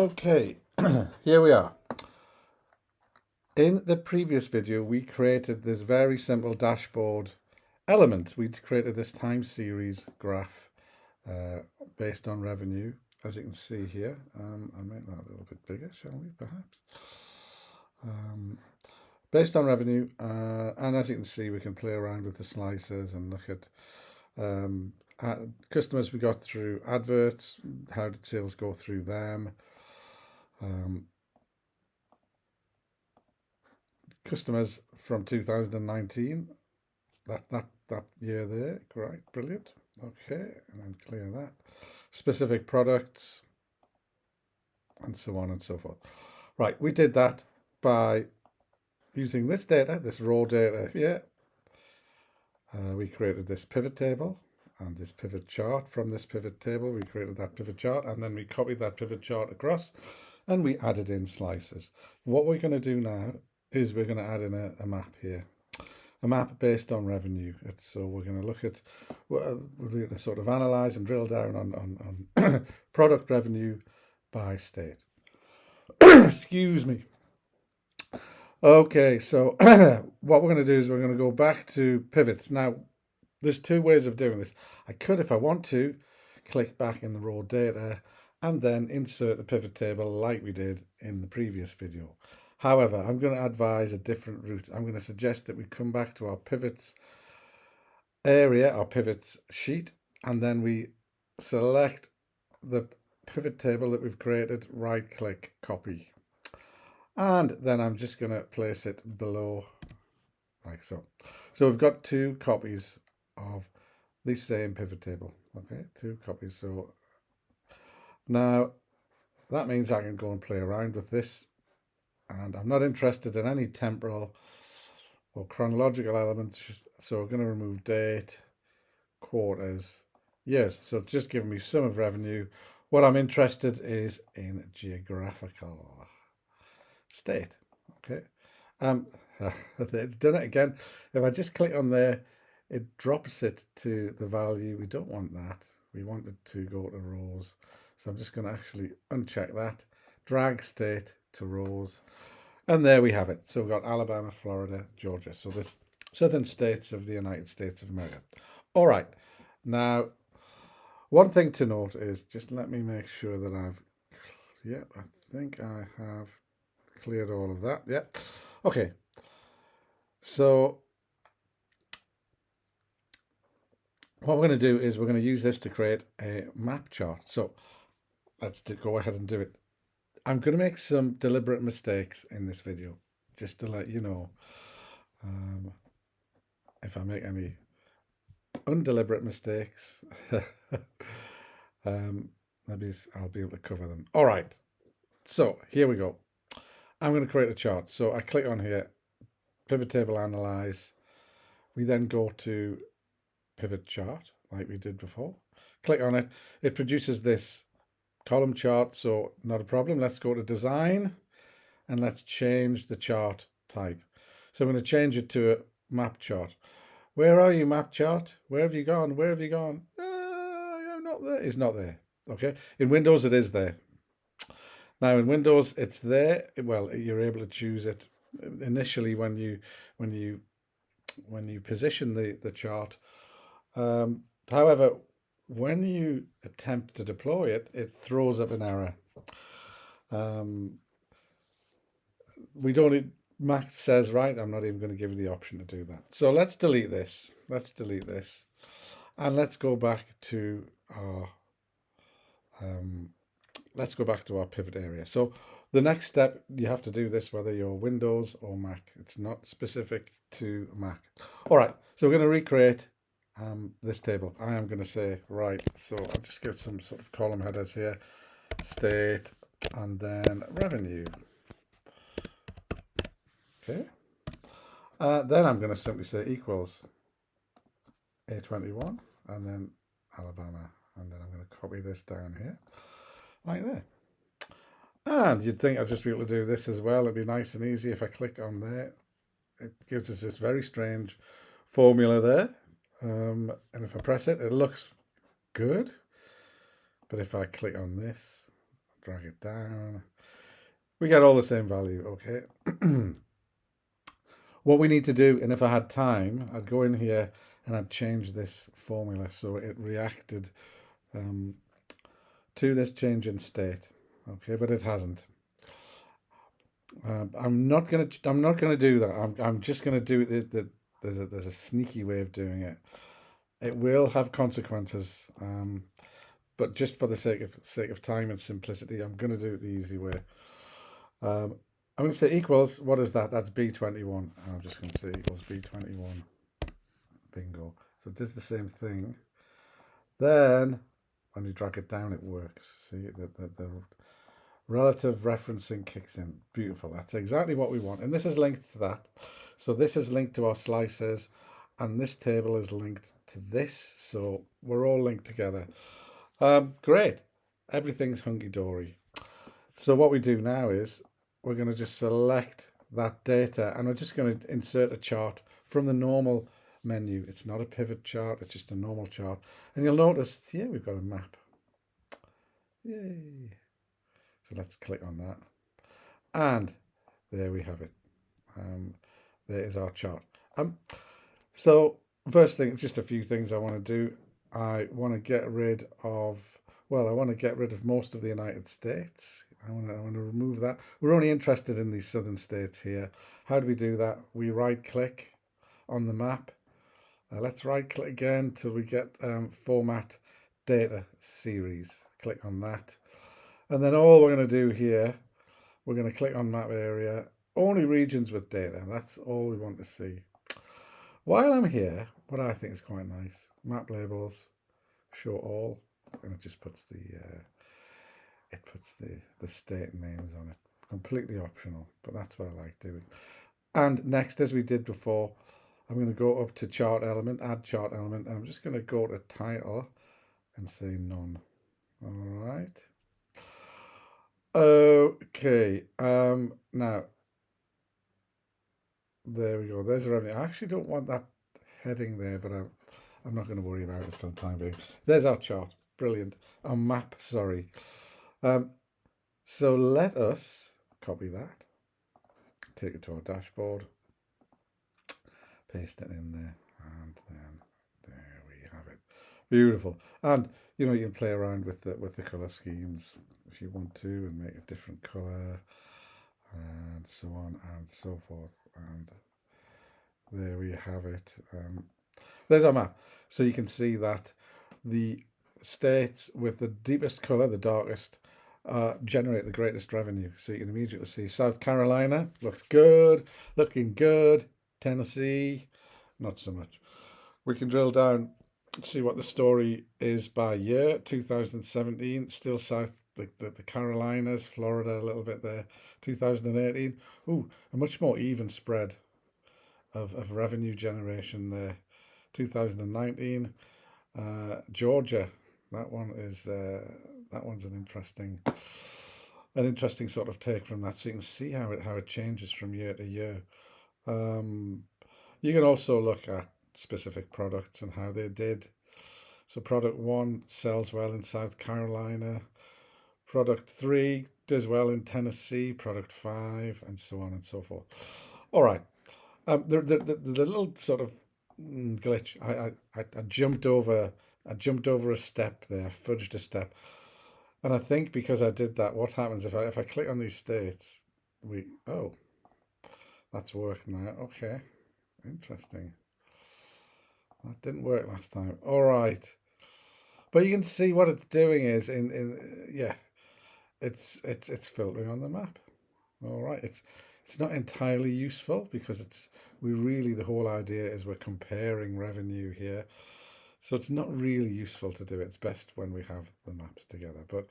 Okay, here we are. In the previous video, we created this very simple dashboard element. We created this time series graph based on revenue, as you can see here. I'll make that a little bit bigger, shall we, perhaps? Based on revenue, and as you can see, we can play around with the slices and look at customers we got through adverts, how did sales go through them, customers from 2019, that year there, great, brilliant. Okay, and then clear that. Specific products, and so on and so forth. Right, we did that by using this data, this raw data here. We created this pivot table and this pivot chart. From this pivot table, we created that pivot chart, and then we copied that pivot chart across, and we added in slices. What we're going to do now is we're going to add in a map here, a map based on revenue. So we're going to look at, we're going to sort of analyze and drill down on product revenue by state. Excuse me. Okay, so what we're going to do is we're going to go back to pivots. Now, there's two ways of doing this. I could, if I want to, click back in the raw data and then insert a pivot table like we did in the previous video. However, I'm going to advise a different route. I'm going to suggest that we come back to our pivots area, our pivots sheet, and then we select the pivot table that we've created, right click, copy. And then I'm just going to place it below like so. So we've got two copies of the same pivot table. Okay, two copies. So now that means I can go and play around with this. And I'm not interested in any temporal or chronological elements. So we're going to remove date, quarters, years. So just giving me sum of revenue. What I'm interested is in geographical state. Okay. It's done it again. If I just click on there, it drops it to the value. We don't want that. We want it to go to rows. So I'm just going to actually uncheck that, drag state to rows, and there we have it. So we've got Alabama, Florida, Georgia. So this southern states of the United States of America. All right. Now, one thing to note is, just let me make sure that I think I have cleared all of that. Yeah. Okay. So what we're going to do is we're going to use this to create a map chart. So let's go ahead and do it. I'm going to make some deliberate mistakes in this video, just to let you know. If I make any undeliberate mistakes, maybe I'll be able to cover them. All right. So here we go. I'm going to create a chart. So I click on here, pivot table analyze. We then go to pivot chart like we did before. Click on it. It produces this column chart, so not a problem. Let's go to design and let's change the chart type. So I'm going to change it to a map chart. Where are you, map chart? Where have you gone? Where have you gone? I'm not there. It's not there. Okay. In Windows, it is there. Now in Windows, it's there. Well, you're able to choose it initially when you position the chart. However, when you attempt to deploy it, it throws up an error. We don't. Mac says, right, I'm not even going to give you the option to do that. So let's delete this. Let's delete this, and let's go back to our pivot area. So the next step, you have to do this whether you're Windows or Mac. It's not specific to Mac. All right, so we're going to recreate this table. I am going to say, right, so I'll just give some sort of column headers here, state, and then revenue. Okay. Then I'm going to simply say equals A21, and then Alabama, and then I'm going to copy this down here, like there. And you'd think I'd just be able to do this as well. It'd be nice and easy if I click on there. It gives us this very strange formula there. And if I press it, it looks good. But if I click on this, drag it down. We get all the same value, okay? What we need to do, and if I had time, I'd go in here and I'd change this formula so it reacted um, to this change in state, okay? But it hasn't. I'm not gonna do that. I'm just gonna do it. There's a sneaky way of doing it. It will have consequences, but just for the sake of time and simplicity, I'm gonna do it the easy way. I'm going to say equals. What is that? That's B21. I'm just going to say equals B21. Bingo. So it does the same thing. Then when you drag it down, it works. See, the relative referencing kicks in. Beautiful. That's exactly what we want. And this is linked to that. So this is linked to our slices, and this table is linked to this. So we're all linked together. Great. Everything's hunky-dory. So what we do now is we're going to just select that data and we're just going to insert a chart from the normal menu. It's not a pivot chart, it's just a normal chart. And you'll notice here we've got a map. Yay. So let's click on that. And there we have it. There is our chart. So first thing, just a few things I want to do. I want to get rid of, well, I want to get rid of most of the United States. I want to remove that. We're only interested in these southern states here. How do we do that? We right click on the map. Let's right click again till we get format data series. Click on that. And then all we're going to do here, we're going to click on map area, only regions with data. That's all we want to see. While I'm here, what I think is quite nice, map labels, show all, and it just puts the state names on it. Completely optional, but that's what I like doing. And next, as we did before, I'm going to go up to chart element, add chart element, and I'm just going to go to title and say none. All right. Okay. Now, there we go. There's a revenue. I actually don't want that heading there, but I'm not going to worry about it for the time being. There's our chart. Brilliant. Our map, sorry. So let us copy that, take it to our dashboard, paste it in there, and then there we have it. Beautiful. And you know, you can play around with the color schemes if you want to and make a different color and so on and so forth. And there we have it. There's our map. So you can see that the states with the deepest color, the darkest, generate the greatest revenue. So you can immediately see South Carolina looks good, looking good. Tennessee, not so much. We can drill down, see what the story is by year. 2017, still South, the Carolinas, Florida a little bit there. 2018, ooh, a much more even spread of revenue generation there. 2019, Georgia, that one's an interesting sort of take from that. So you can see how it changes from year to year. You can also look at specific products and how they did. So product 1 sells well in South Carolina. Product 3 does well in Tennessee. Product 5, and so on and so forth. All right. The little sort of glitch. I jumped over a step there, fudged a step, and I think because I did that, what happens if I click on these states? That's working now. Okay, interesting. That didn't work last time. All right, but you can see what it's doing is it's filtering on the map. All right, it's not entirely useful because the whole idea is we're comparing revenue here. So it's not really useful to do it. It's best when we have the maps together. But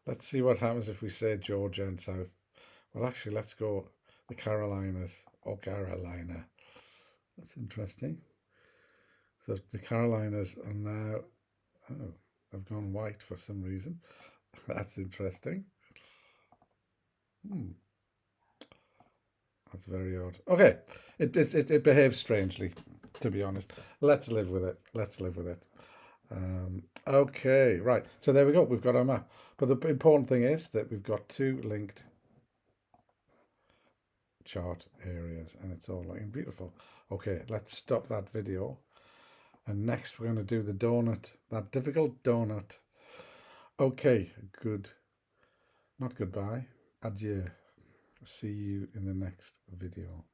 let's see what happens if we say Georgia and South. Well, actually, let's go the Carolinas or Carolina. That's interesting. So the Carolinas are now, have gone white for some reason. That's interesting. That's very odd. Okay, it behaves strangely, to be honest. Let's live with it. Okay, right. So there we go. We've got our map. But the important thing is that we've got two linked chart areas and it's all looking beautiful. Okay, let's stop that video. And next we're going to do the donut, that difficult donut. Okay, good. Not goodbye. Adieu. See you in the next video.